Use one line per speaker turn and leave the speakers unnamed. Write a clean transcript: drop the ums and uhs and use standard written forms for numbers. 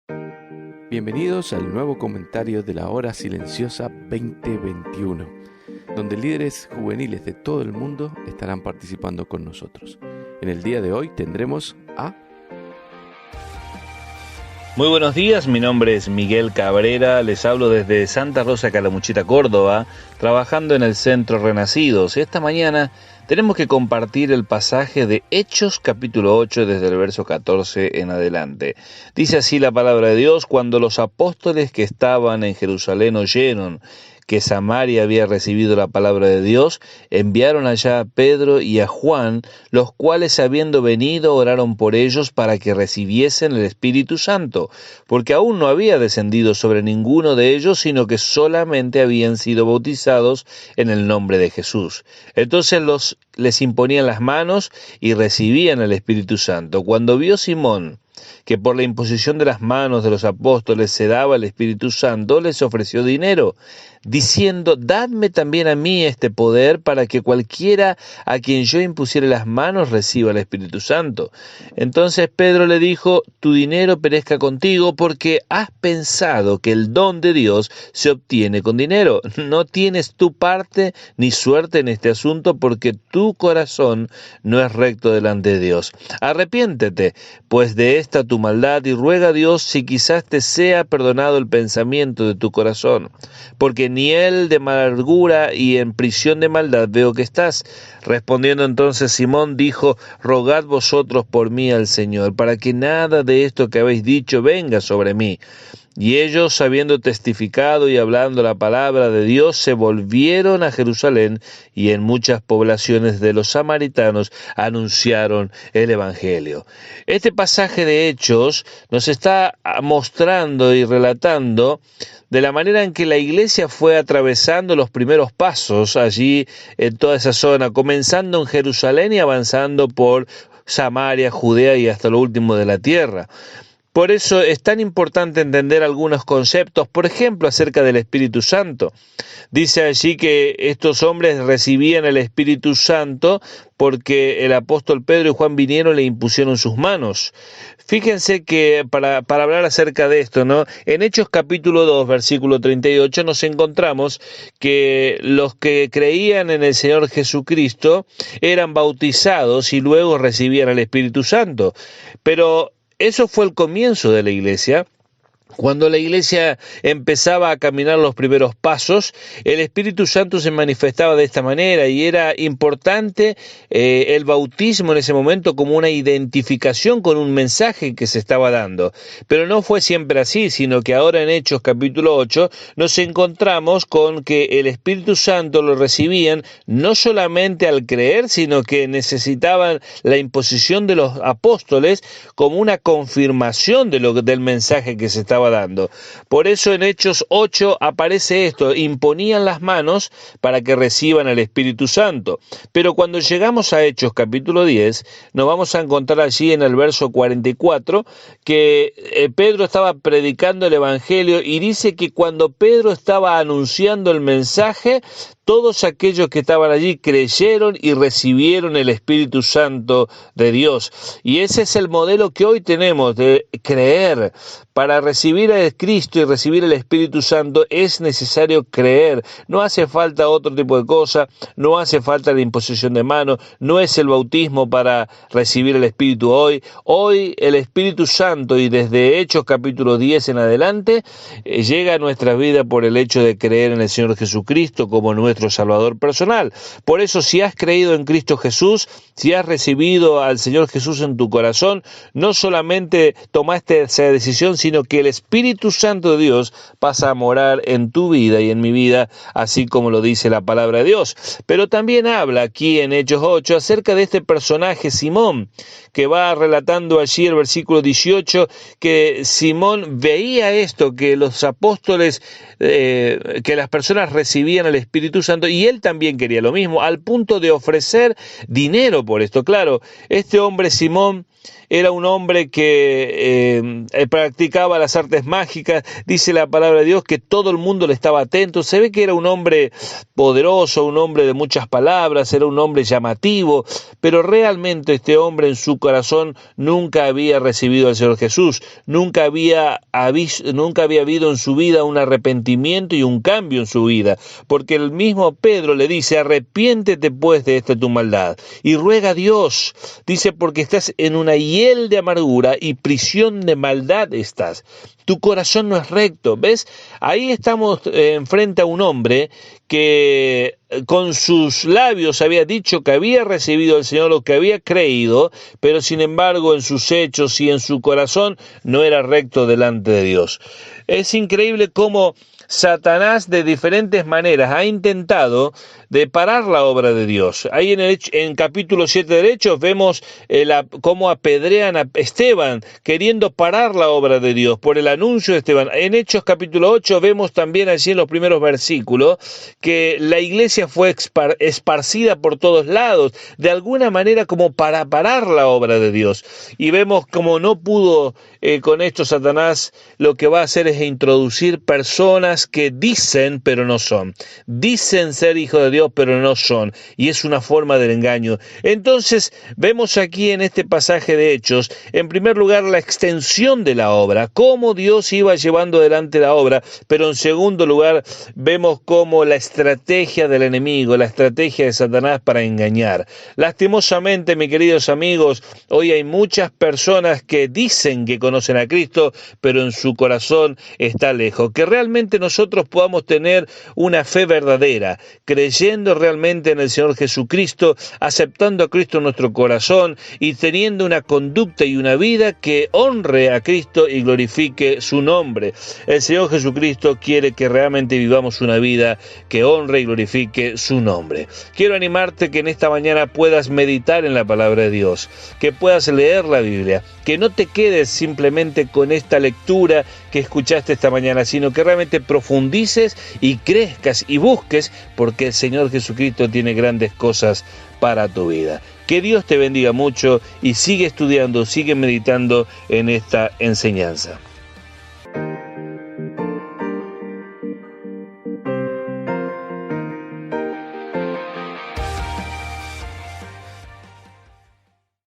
Bienvenidos al nuevo comentario de la Hora Silenciosa 2021, donde líderes juveniles de todo el mundo estarán participando con nosotros. En el día de hoy tendremos a...
Muy buenos días, mi nombre es Miguel Cabrera, les hablo desde Santa Rosa Calamuchita, Córdoba, trabajando en el Centro Renacidos. Esta mañana tenemos que compartir el pasaje de Hechos capítulo 8 desde el verso 14 en adelante. Dice así la palabra de Dios: cuando los apóstoles que estaban en Jerusalén oyeron que Samaria había recibido la palabra de Dios, enviaron allá a Pedro y a Juan, los cuales habiendo venido oraron por ellos para que recibiesen el Espíritu Santo, porque aún no había descendido sobre ninguno de ellos, sino que solamente habían sido bautizados en el nombre de Jesús. Entonces les imponían las manos y recibían el Espíritu Santo. Cuando vio Simón que por la imposición de las manos de los apóstoles se daba el Espíritu Santo, les ofreció dinero, diciendo: dadme también a mí este poder para que cualquiera a quien yo impusiere las manos reciba el Espíritu Santo. Entonces Pedro le dijo: tu dinero perezca contigo, porque has pensado que el don de Dios se obtiene con dinero. No tienes tu parte ni suerte en este asunto, porque tu corazón no es recto delante de Dios. Arrepiéntete pues de esta tu maldad y ruega a Dios si quizás te sea perdonado el pensamiento de tu corazón, porque ni él de amargura y en prisión de maldad veo que estás. Respondiendo entonces Simón dijo: rogad vosotros por mí al Señor, para que nada de esto que habéis dicho venga sobre mí. Y ellos, habiendo testificado y hablando la palabra de Dios, se volvieron a Jerusalén, y en muchas poblaciones de los samaritanos anunciaron el Evangelio. Este pasaje de Hechos nos está mostrando y relatando de la manera en que la iglesia fue atravesando los primeros pasos allí en toda esa zona, comenzando en Jerusalén y avanzando por Samaria, Judea y hasta lo último de la tierra. Por eso es tan importante entender algunos conceptos, por ejemplo, acerca del Espíritu Santo. Dice allí que estos hombres recibían el Espíritu Santo porque el apóstol Pedro y Juan vinieron y le impusieron sus manos. Fíjense que para hablar acerca de esto, ¿no? En Hechos capítulo 2, versículo 38, nos encontramos que los que creían en el Señor Jesucristo eran bautizados y luego recibían el Espíritu Santo. Pero eso fue el comienzo de la iglesia. Cuando la iglesia empezaba a caminar los primeros pasos, el Espíritu Santo se manifestaba de esta manera, y era importante el bautismo en ese momento como una identificación con un mensaje que se estaba dando. Pero no fue siempre así, sino que ahora en Hechos capítulo 8 nos encontramos con que el Espíritu Santo lo recibían no solamente al creer, sino que necesitaban la imposición de los apóstoles como una confirmación del mensaje que se estaba dando. Por eso en Hechos 8 aparece esto: imponían las manos para que reciban el Espíritu Santo. Pero cuando llegamos a Hechos capítulo 10, nos vamos a encontrar allí en el verso 44 que Pedro estaba predicando el Evangelio, y dice que cuando Pedro estaba anunciando el mensaje, todos aquellos que estaban allí creyeron y recibieron el Espíritu Santo de Dios. Y ese es el modelo que hoy tenemos de creer. Para recibir a Cristo y recibir el Espíritu Santo es necesario creer. No hace falta otro tipo de cosa, no hace falta la imposición de manos, no es el bautismo para recibir el Espíritu hoy. Hoy el Espíritu Santo, y desde Hechos capítulo 10 en adelante, llega a nuestras vidas por el hecho de creer en el Señor Jesucristo como nuestro Salvador personal. Por eso, si has creído en Cristo Jesús, si has recibido al Señor Jesús en tu corazón, no solamente tomaste esa decisión, sino que el Espíritu Santo de Dios pasa a morar en tu vida y en mi vida, así como lo dice la palabra de Dios. Pero también habla aquí en Hechos 8 acerca de este personaje Simón, que va relatando allí el versículo 18, que Simón veía esto, que los apóstoles, que las personas recibían el Espíritu Santo, y él también quería lo mismo, al punto de ofrecer dinero por esto. Claro, este hombre Simón era un hombre que practicaba las artes mágicas. Dice la palabra de Dios que todo el mundo le estaba atento. Se ve que era un hombre poderoso, un hombre de muchas palabras, era un hombre llamativo, pero realmente este hombre en su corazón nunca había recibido al Señor Jesús, nunca había habido en su vida un arrepentimiento y un cambio en su vida, porque el mismo Pedro le dice: arrepiéntete pues de esta tu maldad y ruega a Dios. Dice: porque estás en una hiel de amargura y prisión de maldad estás. Tu corazón no es recto. ¿Ves? Ahí estamos enfrente a un hombre que con sus labios había dicho que había recibido al Señor, o que había creído, pero sin embargo en sus hechos y en su corazón no era recto delante de Dios. Es increíble cómo Satanás de diferentes maneras ha intentado de parar la obra de Dios. Ahí en capítulo 7 de Hechos vemos cómo apedrean a Esteban, queriendo parar la obra de Dios por el anuncio de Esteban. En Hechos capítulo 8 vemos también allí en los primeros versículos que la iglesia fue esparcida por todos lados, de alguna manera como para parar la obra de Dios. Y vemos como no pudo con esto Satanás, lo que va a hacer es introducir personas que dicen pero no son. Dicen ser hijos de Dios pero no son, y es una forma del engaño. Entonces vemos aquí en este pasaje de Hechos, en primer lugar, la extensión de la obra, cómo Dios iba llevando adelante la obra, pero en segundo lugar vemos cómo la estrategia del enemigo, la estrategia de Satanás para engañar. Lastimosamente, mis queridos amigos, hoy hay muchas personas que dicen que conocen a Cristo, pero en su corazón está lejos. Que realmente nosotros podamos tener una fe verdadera, creyendo realmente en el Señor Jesucristo, aceptando a Cristo en nuestro corazón y teniendo una conducta y una vida que honre a Cristo y glorifique su nombre. El Señor Jesucristo quiere que realmente vivamos una vida que honre y glorifique su nombre. Quiero animarte que en esta mañana puedas meditar en la palabra de Dios, que puedas leer la Biblia, que no te quedes simplemente con esta lectura que escuchaste esta mañana, sino que realmente profundices y crezcas y busques, porque el Señor Jesucristo tiene grandes cosas para tu vida. Que Dios te bendiga mucho y sigue estudiando, sigue meditando en esta enseñanza.